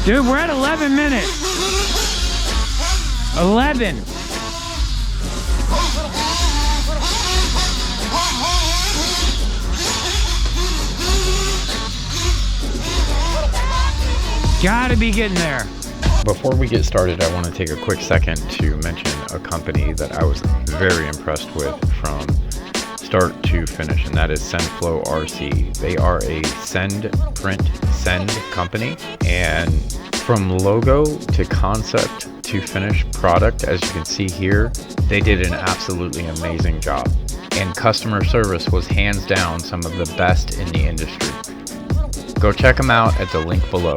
Dude, we're at 11 minutes. 11. Gotta be getting there. Before we get started, I want to take a quick second to mention a company that I was very impressed with from start to finish, and that is CenFloRC. They are a print send company, and from logo to concept to finished product, as you can see here, they did an absolutely amazing job. And customer service was hands down some of the best in the industry. Go check them out at the link below.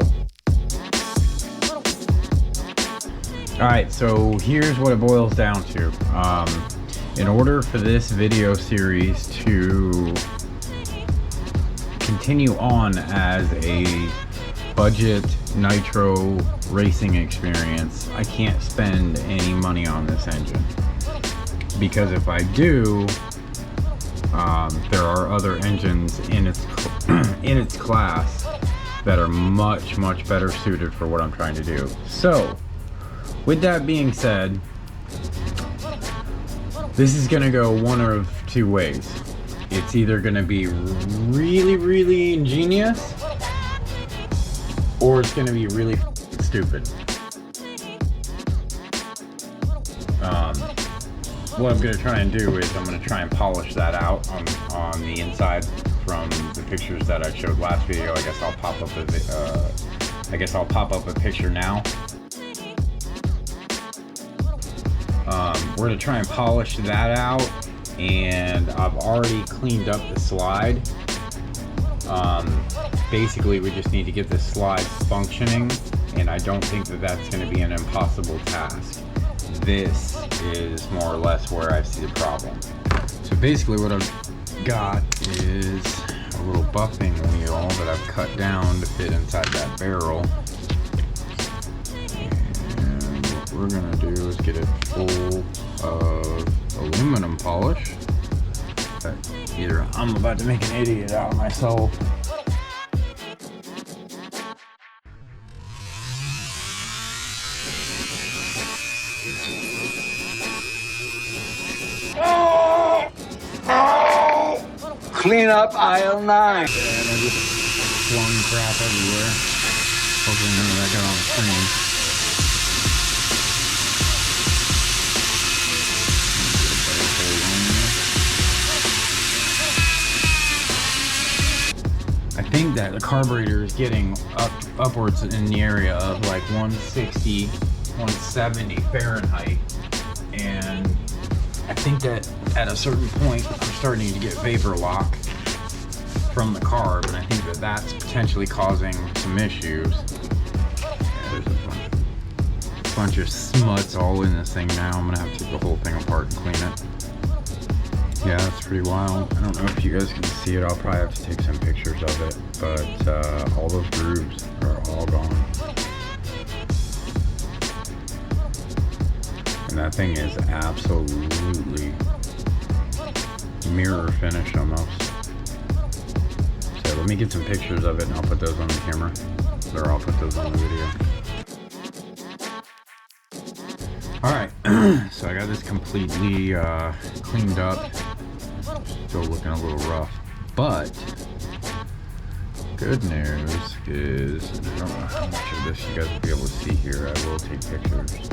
Alright, so here's what it boils down to. In order for this video series to continue on as a budget nitro racing experience, I can't spend any money on this engine. Because if I do, there are other engines in its class that are much better suited for what I'm trying to do. So, with that being said, this is gonna go one of two ways. It's either gonna be really ingenious, or it's gonna be really stupid. What I'm gonna try and do is I'm gonna try and polish that out on the inside from the pictures that I showed last video. I guess I'll pop up a picture now. We're gonna try and polish that out, and I've already cleaned up the slide. Basically, we just need to get the slide functioning, and I don't think that that's going to be an impossible task. This is more or less where I see the problem. So basically what I've got is a little buffing wheel that I've cut down to fit inside that barrel. And what we're going to do is get it full of aluminum polish. But either I'm about to make an idiot out of myself. Clean up aisle 9. And I just flung crap everywhere. Hopefully none of that got on the screen. I think that the carburetor is getting upwards in the area of like 160, 170 Fahrenheit. And I think that at a certain point I'm starting to get vapor lock from the carb, and I think that that's potentially causing some issues. Yeah, there's a bunch of smuts all in this thing now. I'm gonna have to take the whole thing apart and clean it. Yeah, that's pretty wild. I don't know if you guys can see it. I'll probably have to take some pictures of it, but all those grooves are all gone. And that thing is absolutely mirror finish almost. So let me get some pictures of it and I'll put those on the camera. Or I'll put those on the video. Alright, so I got this completely cleaned up. Still looking a little rough. But good news is, I don't know how much of this you guys will be able to see here. I will take pictures.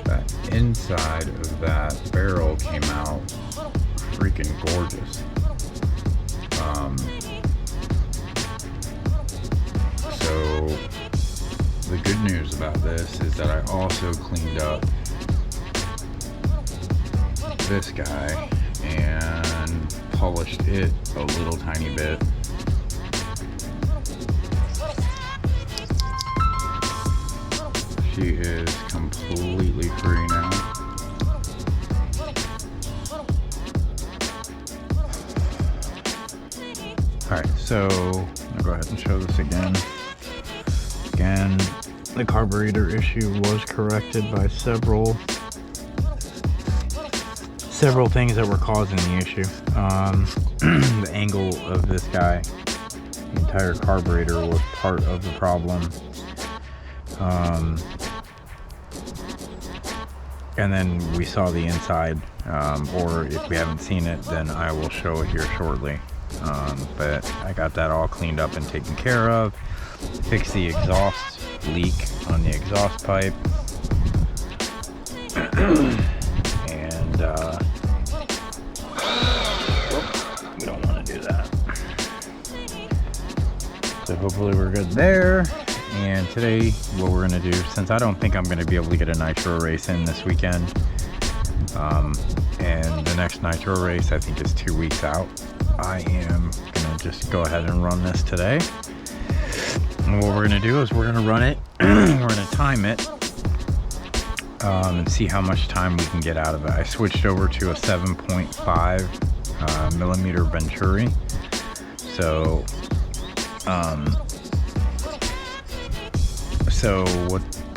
That inside of that barrel came out freaking gorgeous. So the good news about this is that I also cleaned up this guy and polished it a little tiny bit. She is completely free now. Alright, so I'll go ahead and show this again. Again, the carburetor issue was corrected by several things that were causing the issue. The angle of this guy The entire carburetor was part of the problem. And then we saw the inside, or if we haven't seen it, then I will show it here shortly. But I got that all cleaned up and taken care of. Fixed the exhaust leak on the exhaust pipe. And we don't want to do that. So hopefully we're good there. And today what we're going to do, since I don't think I'm going to be able to get a nitro race in this weekend, and the next nitro race I think is 2 weeks out, I am going to just go ahead and run this today. And what we're going to do is we're going to run it, we're going to time it, and see how much time we can get out of it. I switched over to a 7.5 millimeter Venturi. So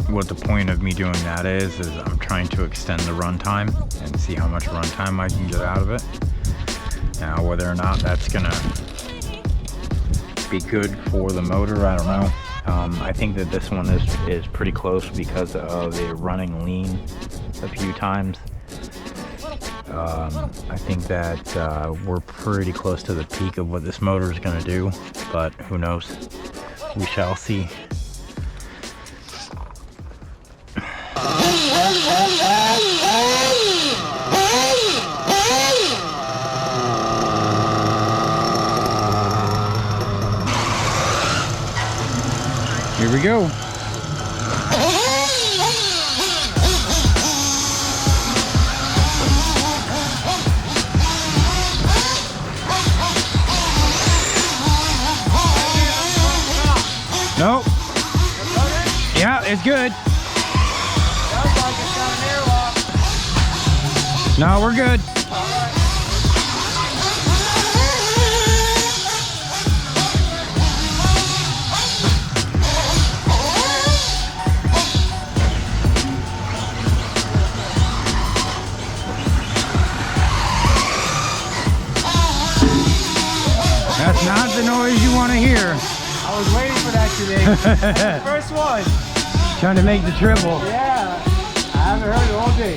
what the point of me doing that is I'm trying to extend the runtime and see how much runtime I can get out of it. Now, whether or not that's gonna be good for the motor, I don't know. I think that this one is pretty close because of it running lean a few times. I think that we're pretty close to the peak of what this motor is gonna do, but who knows? We shall see. Here we go. Nope. Yeah, it's good. No, we're good. That's not the noise you want to hear. I was waiting for that today. First one. Trying to make the triple. Yeah. I haven't heard it all day.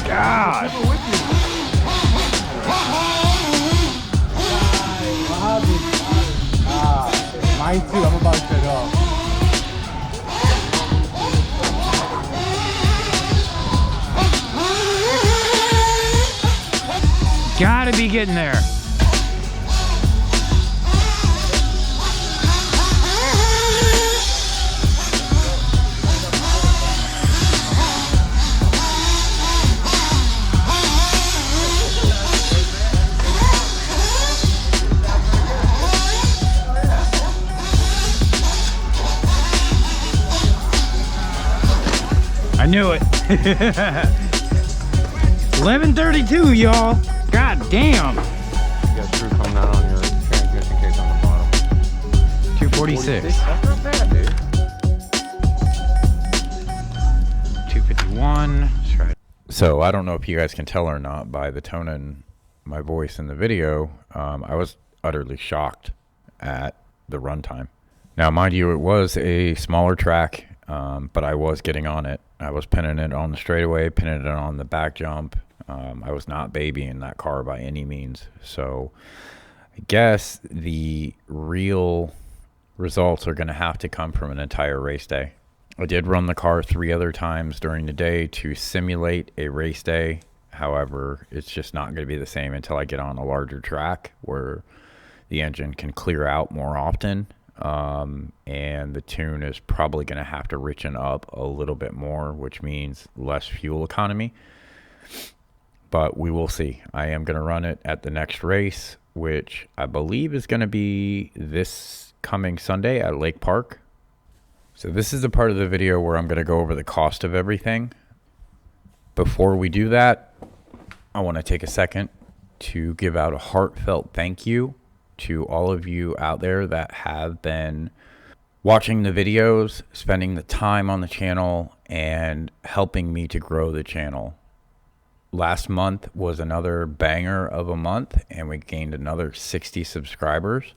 God. Mine too. I'm about to shut off. Gotta be getting there. I knew it. 11:32, y'all. God damn. You got screw coming out on your transmission case on the bottom. 246. That's not bad, dude. 251. So I don't know if you guys can tell or not by the tone in my voice in the video. I was utterly shocked at the runtime. Now, mind you, it was a smaller track, but I was getting on it. I was pinning it on the straightaway, pinning it on the back jump. I was not babying that car by any means. So I guess the real results are going to have to come from an entire race day. I did run the car 3 other times during the day to simulate a race day, However, it's just not going to be the same until I get on a larger track where the engine can clear out more often. And the tune is probably going to have to richen up a little bit more, which means less fuel economy. But we will see. I am going to run it at the next race, which I believe is going to be this coming Sunday at Lake Park. So this is the part of the video where I'm going to go over the cost of everything. Before we do that, I want to take a second to give out a heartfelt thank you to all of you out there that have been watching the videos, spending the time on the channel, and helping me to grow the channel. Last month was another banger of a month, and we gained another 60 subscribers.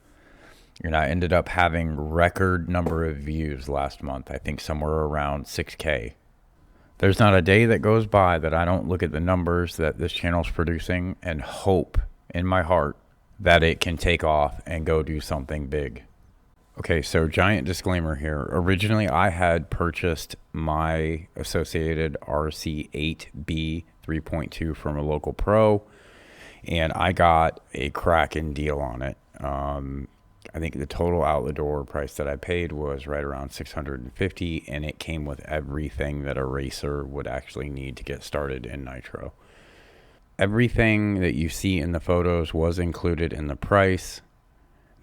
And I ended up having record number of views last month. I think somewhere around 6K. There's not a day that goes by that I don't look at the numbers that this channel's producing and hope in my heart that it can take off and go do something big. Okay, so giant disclaimer here. Originally, I had purchased my associated RC8B 3.2 from a local pro, and I got a cracking deal on it. I think the total out the door price that I paid was right around $650, and it came with everything that a racer would actually need to get started in nitro. Everything that you see in the photos was included in the price.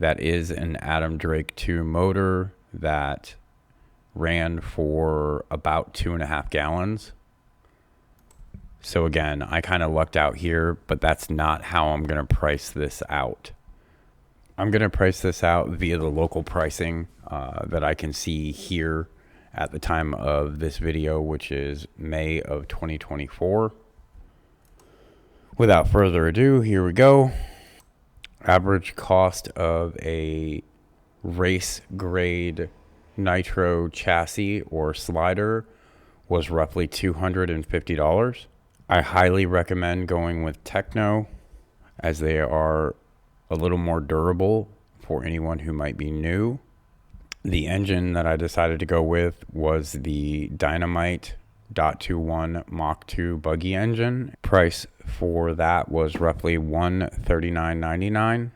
That is an Adam Drake 2 motor that ran for about 2.5 gallons. So again, I kind of lucked out here, but that's not how I'm going to price this out. I'm going to price this out via the local pricing that I can see here at the time of this video, which is May of 2024. Without further ado, here we go. Average cost of a race grade nitro chassis or slider was roughly $250. I highly recommend going with Techno, as they are a little more durable for anyone who might be new. The engine that I decided to go with was the Dynamite .21 Mach 2 buggy engine. Price for that was roughly $139.99.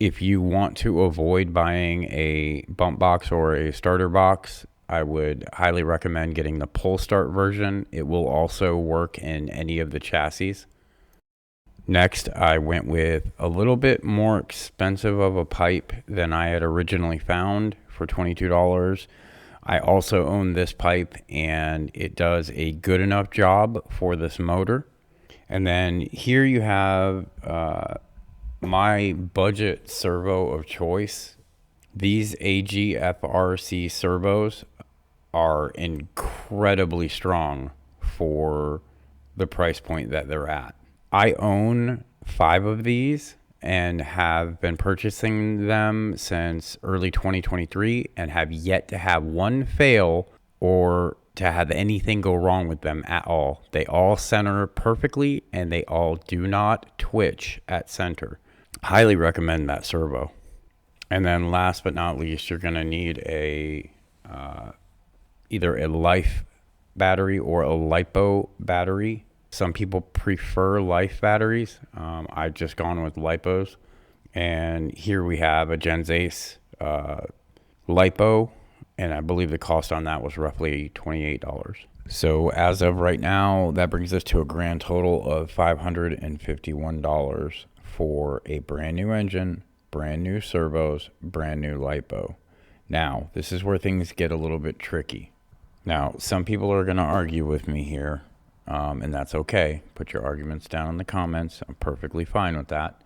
If you want to avoid buying a bump box or a starter box, I would highly recommend getting the pull start version. It will also work in any of the chassis. Next, I went with a little bit more expensive of a pipe than I had originally found for $22. I also own this pipe, and it does a good enough job for this motor. And then here you have my budget servo of choice. These AGFRC servos are incredibly strong for the price point that they're at. I own 5 of these and have been purchasing them since early 2023 and have yet to have one fail or to have anything go wrong with them at all. They all center perfectly and they all do not twitch at center. Highly recommend that servo. And then last but not least, you're going to need a either a life battery or a lipo battery. Some people prefer life batteries. I've just gone with lipos. And here we have a Gens Ace lipo, and I believe the cost on that was roughly $28. So as of right now, that brings us to a grand total of $551 for a brand new engine, brand new servos, brand new lipo. Now, this is where things get a little bit tricky. Now, some people are going to argue with me here. And that's okay. Put your arguments down in the comments. I'm perfectly fine with that.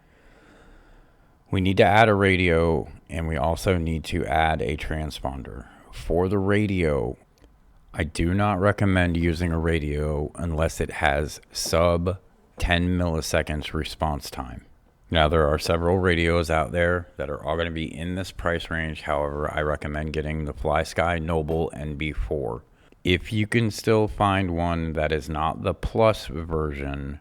We need to add a radio, and we also need to add a transponder. For the radio, I do not recommend using a radio unless it has sub 10 milliseconds response time. Now, there are several radios out there that are all going to be in this price range. However, I recommend getting the FlySky Noble NB4. If you can still find one that is not the plus version,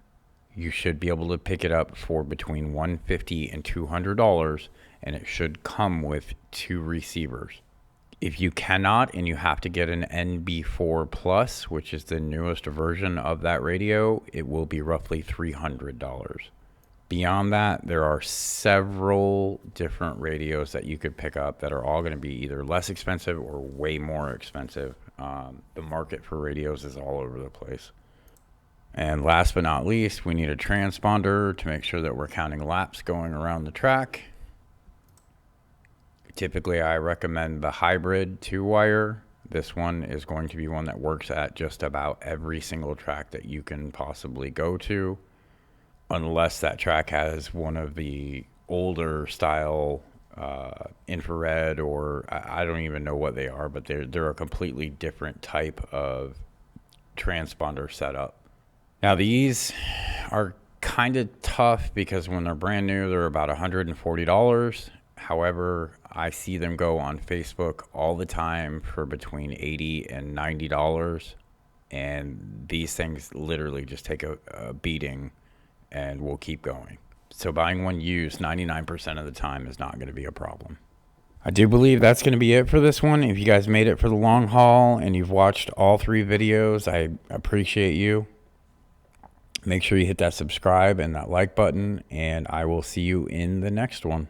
you should be able to pick it up for between $150 and $200, and it should come with 2 receivers. If you cannot and you have to get an NB4 Plus, which is the newest version of that radio, it will be roughly $300. Beyond that, there are several different radios that you could pick up that are all going to be either less expensive or way more expensive. The market for radios is all over the place. And last but not least, we need a transponder to make sure that we're counting laps going around the track. Typically, I recommend the hybrid 2-wire. This one is going to be one that works at just about every single track that you can possibly go to, unless that track has one of the older style infrared, or I don't even know what they are, but they're a completely different type of transponder setup. Now, these are kind of tough because when they're brand new, they're about $140. However, I see them go on Facebook all the time for between $80 and $90. And these things literally just take a beating and will keep going. So buying one used 99% of the time is not going to be a problem. I do believe that's going to be it for this one. If you guys made it for the long haul and you've watched all 3 videos, I appreciate you. Make sure you hit that subscribe and that like button, and I will see you in the next one.